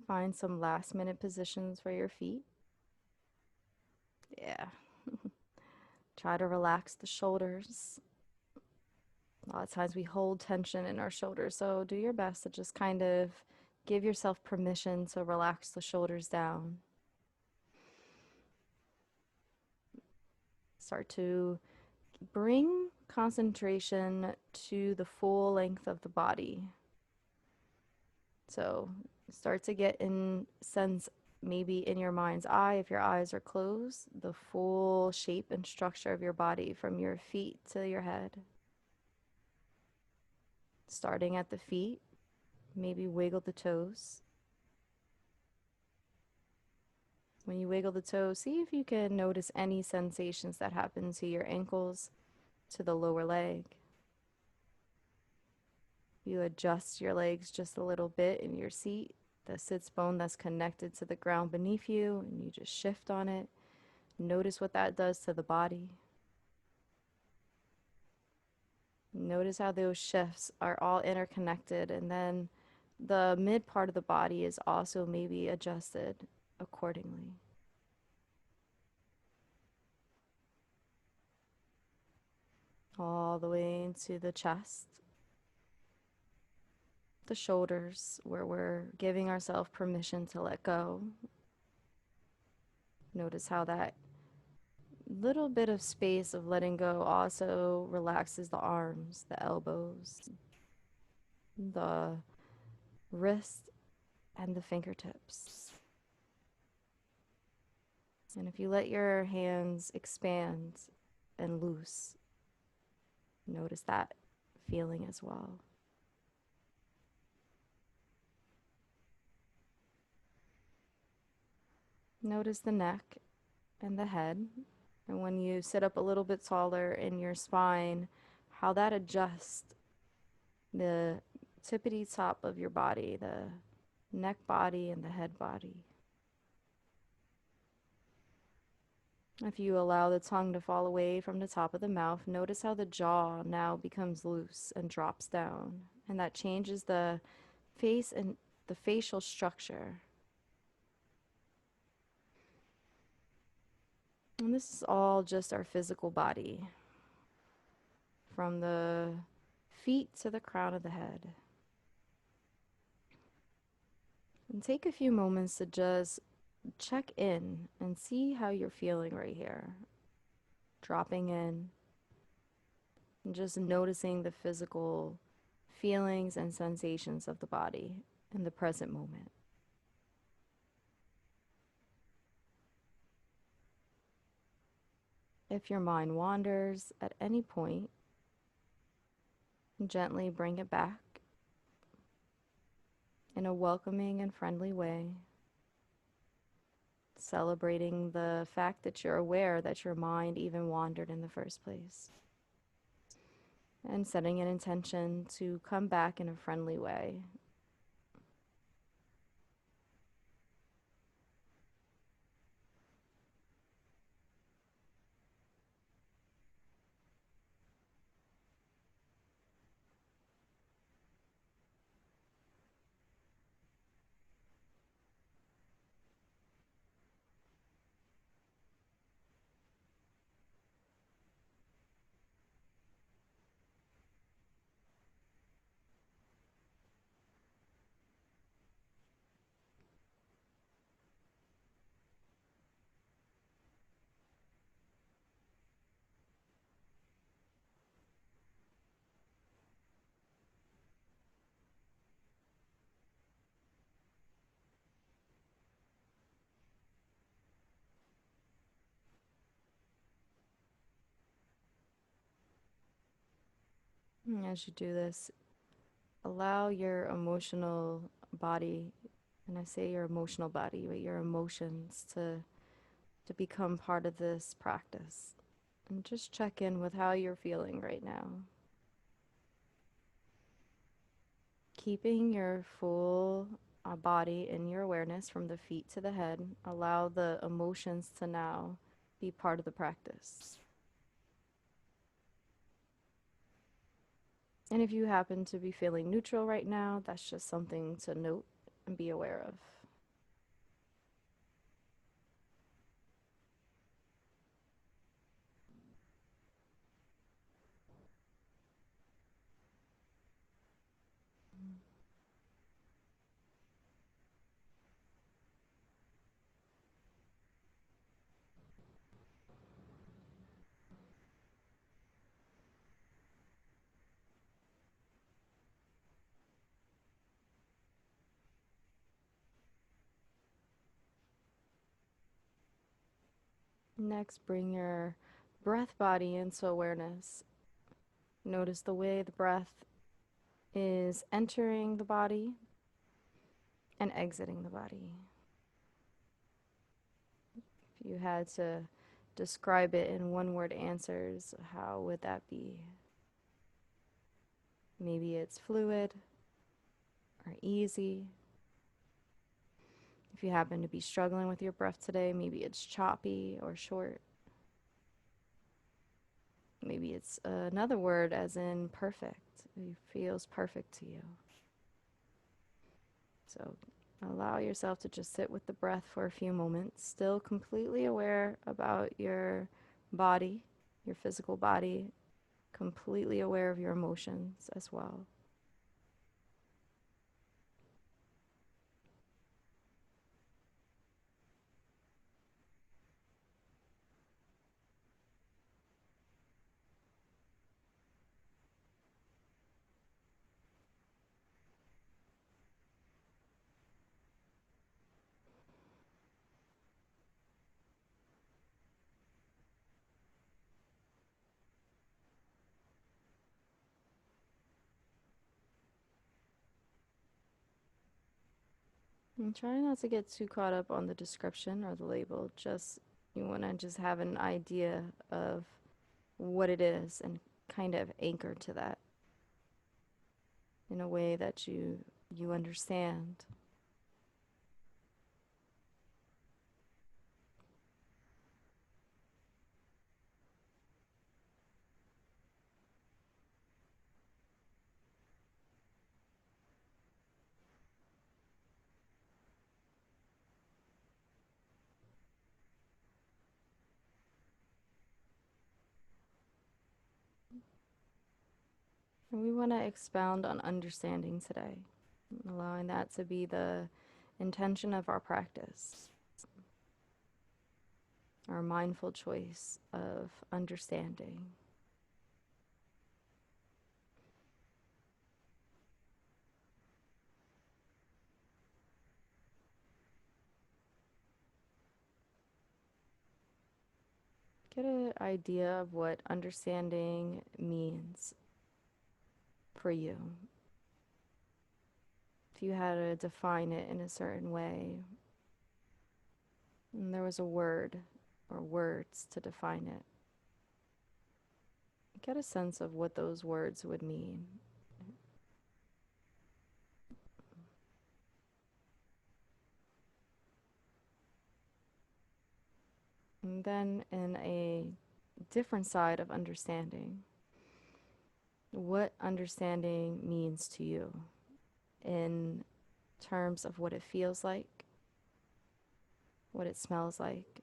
Find some last minute positions for your feet. Yeah. Try to relax the shoulders. A lot of times we hold tension in our shoulders, so do your best to just kind of give yourself permission to relax the shoulders down. Start to bring concentration to the full length of the body. So start to get in sense maybe in your mind's eye, if your eyes are closed, the full shape and structure of your body from your feet to your head. Starting at the feet, maybe wiggle the toes. When you wiggle the toes, see if you can notice any sensations that happen to your ankles, to the lower leg. You adjust your legs just a little bit in your seat, the sits bone that's connected to the ground beneath you, and you just shift on it. Notice what that does to the body. Notice how those shifts are all interconnected, and then the mid part of the body is also maybe adjusted accordingly. All the way into the chest, the shoulders, where we're giving ourselves permission to let go. Notice how that little bit of space of letting go also relaxes the arms, the elbows, the wrist, and the fingertips. And if you let your hands expand and loose, notice that feeling as well. Notice the neck and the head. And when you sit up a little bit taller in your spine, how that adjusts the tippity top of your body, the neck body and the head body. If you allow the tongue to fall away from the top of the mouth, notice how the jaw now becomes loose and drops down. And that changes the face and the facial structure. And this is all just our physical body, from the feet to the crown of the head. And take a few moments to just check in and see how you're feeling right here. Dropping in and just noticing the physical feelings and sensations of the body in the present moment. If your mind wanders at any point, gently bring it back in a welcoming and friendly way, celebrating the fact that you're aware that your mind even wandered in the first place, and setting an intention to come back in a friendly way. And as you do this, allow your emotional body, and I say your emotional body, but your emotions to become part of this practice. And just check in with how you're feeling right now. Keeping your full body in your awareness from the feet to the head, allow the emotions to now be part of the practice. And if you happen to be feeling neutral right now, that's just something to note and be aware of. Next, bring your breath body into awareness. Notice the way the breath is entering the body and exiting the body. If you had to describe it in one word answers, how would that be? Maybe it's fluid or easy. If you happen to be struggling with your breath today, maybe it's choppy or short. Maybe it's another word as in perfect. It feels perfect to you. So allow yourself to just sit with the breath for a few moments, still completely aware about your body, your physical body, completely aware of your emotions as well. And try not to get too caught up on the description or the label. Just you want to just have an idea of what it is and kind of anchor to that in a way that you understand. And we want to expound on understanding today, allowing that to be the intention of our practice, our mindful choice of understanding. Get an idea of what understanding means for you. If you had to define it in a certain way, and there was a word or words to define it, get a sense of what those words would mean. And then, in a different side of understanding, what understanding means to you in terms of what it feels like, what it smells like,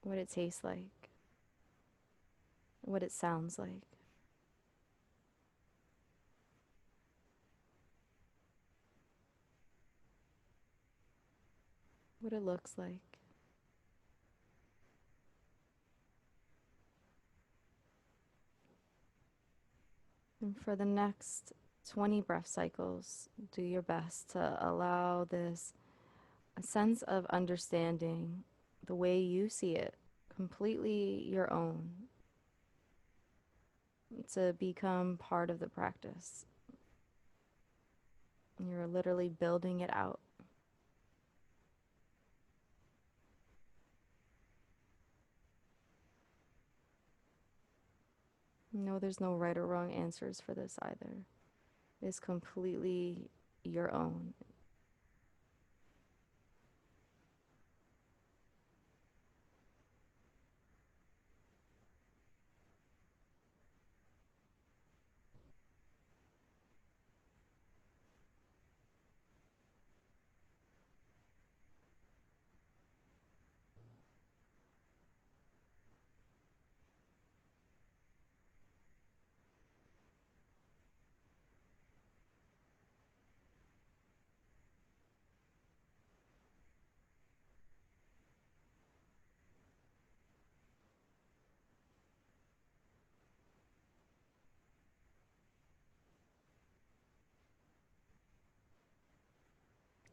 what it tastes like, what it sounds like. What it looks like. And for the next 20 breath cycles, do your best to allow this a sense of understanding the way you see it, completely your own, to become part of the practice. You're literally building it out. No, there's no right or wrong answers for this either. It's completely your own.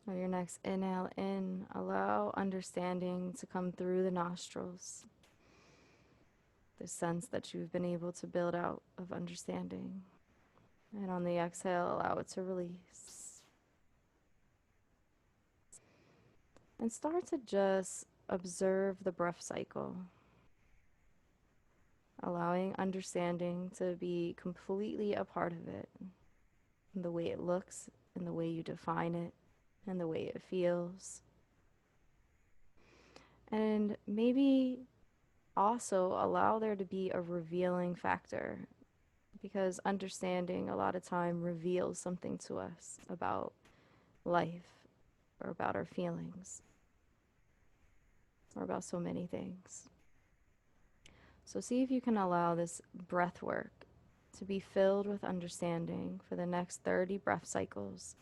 On your next inhale in, allow understanding to come through the nostrils. The sense that you've been able to build out of understanding. And on the exhale, allow it to release. And start to just observe the breath cycle, allowing understanding to be completely a part of it. In the way it looks, in the way you define it, and the way it feels. And maybe also allow there to be a revealing factor, because understanding a lot of time reveals something to us about life or about our feelings or about so many things. So see if you can allow this breath work to be filled with understanding for the next 30 breath cycles,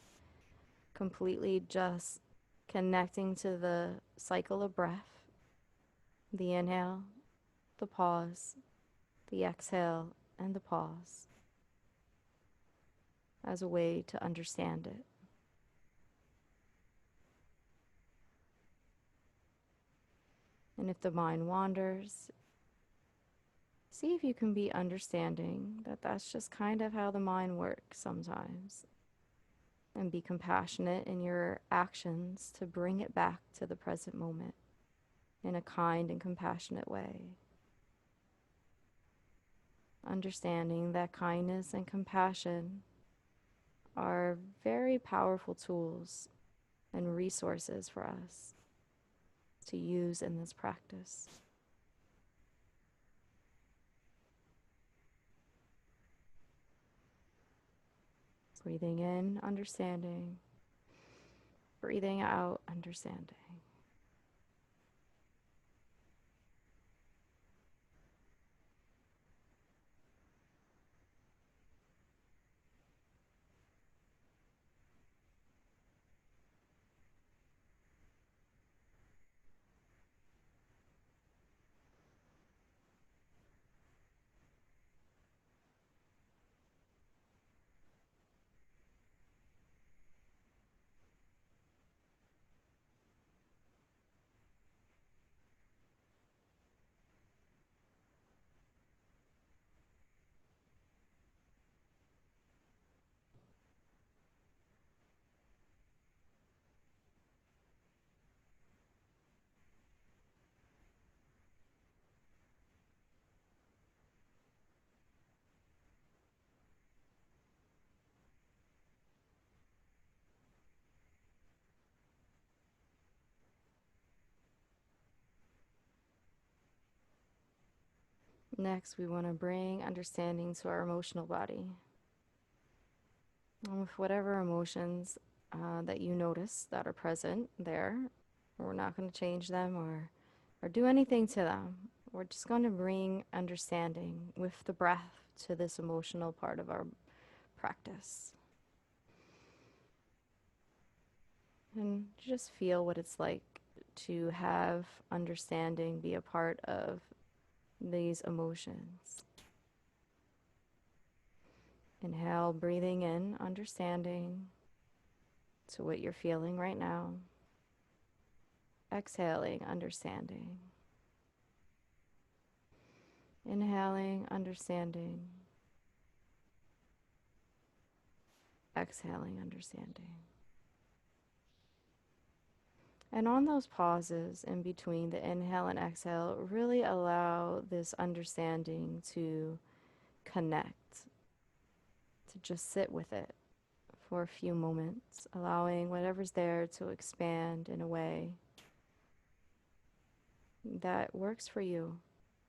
completely just connecting to the cycle of breath, the inhale, the pause, the exhale, and the pause as a way to understand it. And if the mind wanders, see if you can be understanding that that's just kind of how the mind works sometimes. And be compassionate in your actions to bring it back to the present moment in a kind and compassionate way. Understanding that kindness and compassion are very powerful tools and resources for us to use in this practice. Breathing in, understanding. Breathing out, understanding. Next, we want to bring understanding to our emotional body. And with whatever emotions that you notice that are present there, we're not going to change them or do anything to them. We're just going to bring understanding with the breath to this emotional part of our practice. And just feel what it's like to have understanding be a part of these emotions. Inhale, breathing in, understanding to what you're feeling right now. Exhaling, understanding. Inhaling, understanding. Exhaling, understanding. And on those pauses in between the inhale and exhale, really allow this understanding to connect, to just sit with it for a few moments, allowing whatever's there to expand in a way that works for you,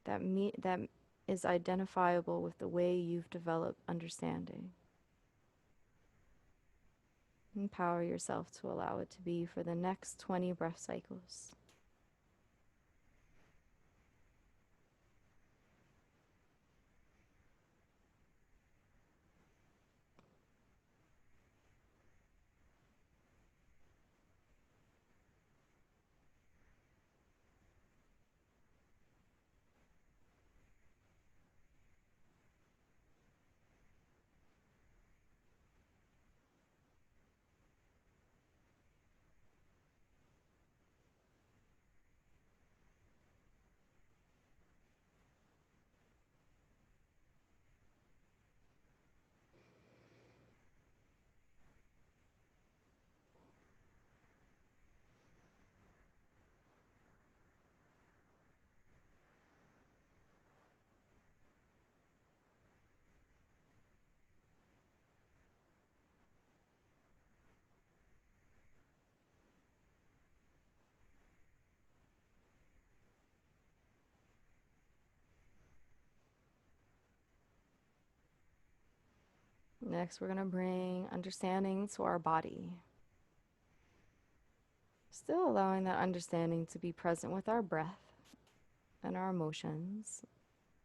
that is identifiable with the way you've developed understanding. Empower yourself to allow it to be for the next 20 breath cycles. Next, we're going to bring understanding to our body. Still allowing that understanding to be present with our breath and our emotions.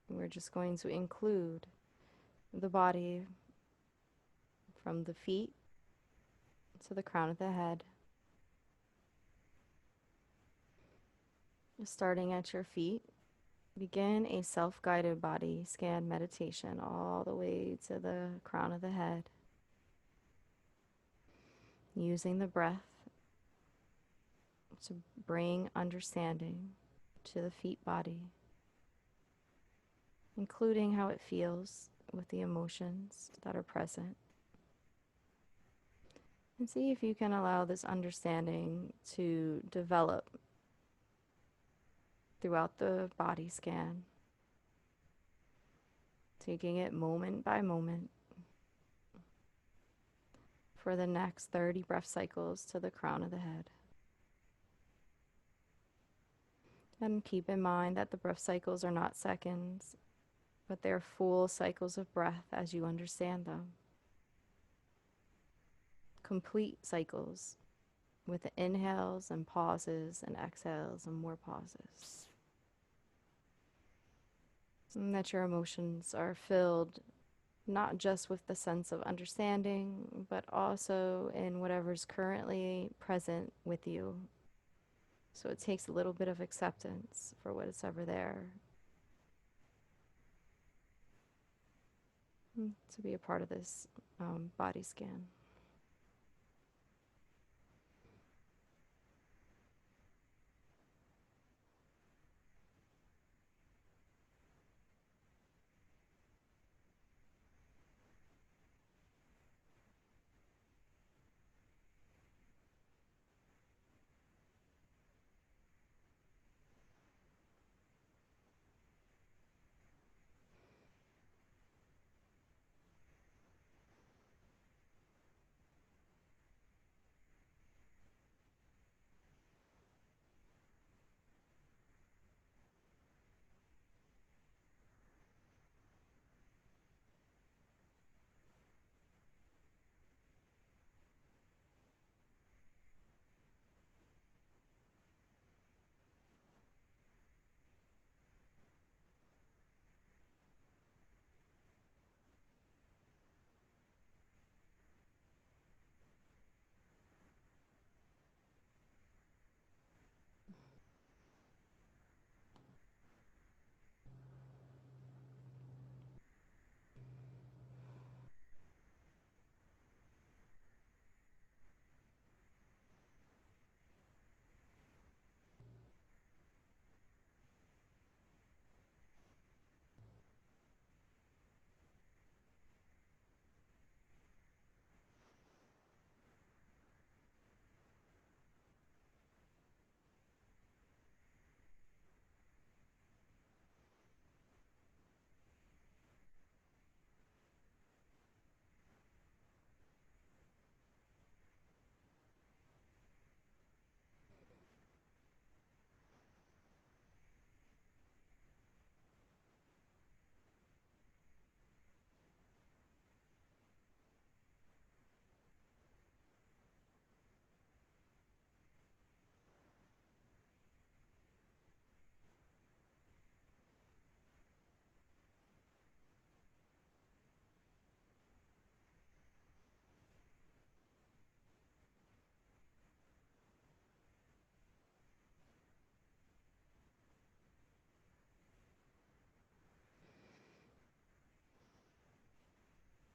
We're just going to include the body from the feet to the crown of the head. Starting at your feet, begin a self-guided body scan meditation all the way to the crown of the head, using the breath to bring understanding to the feet body, including how it feels with the emotions that are present. And see if you can allow this understanding to develop throughout the body scan, taking it moment by moment for the next 30 breath cycles to the crown of the head. And keep in mind that the breath cycles are not seconds, but they're full cycles of breath as you understand them. Complete cycles with the inhales and pauses and exhales and more pauses. And that your emotions are filled not just with the sense of understanding, but also in whatever's currently present with you. So it takes a little bit of acceptance for what is ever there to be a part of this body scan.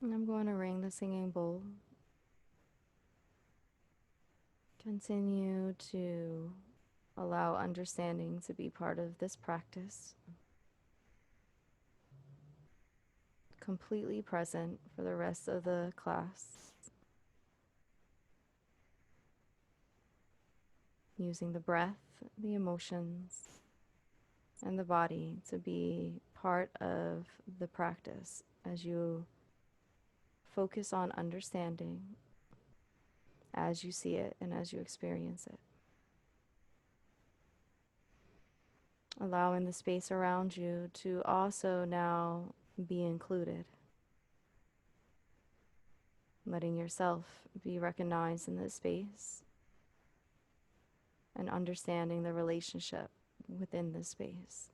And I'm going to ring the singing bowl. Continue to allow understanding to be part of this practice. Completely present for the rest of the class. Using the breath, the emotions, and the body to be part of the practice as you focus on understanding as you see it and as you experience it. Allowing the space around you to also now be included. letting yourself be recognized in this space and understanding the relationship within this space.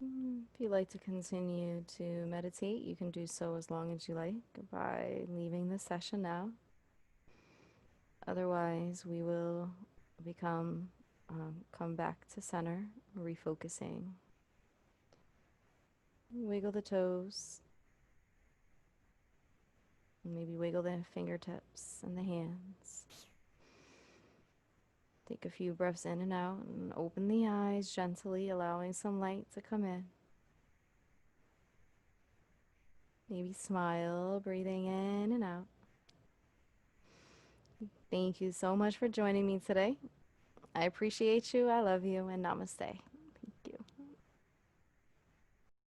If you'd like to continue to meditate, you can do so as long as you like by leaving the session now. Otherwise, we will come back to center, refocusing. Wiggle the toes, maybe wiggle the fingertips and the hands. Take a few breaths in and out and open the eyes gently, allowing some light to come in. Maybe smile, breathing in and out. Thank you so much for joining me today. I appreciate you, I love you, and namaste.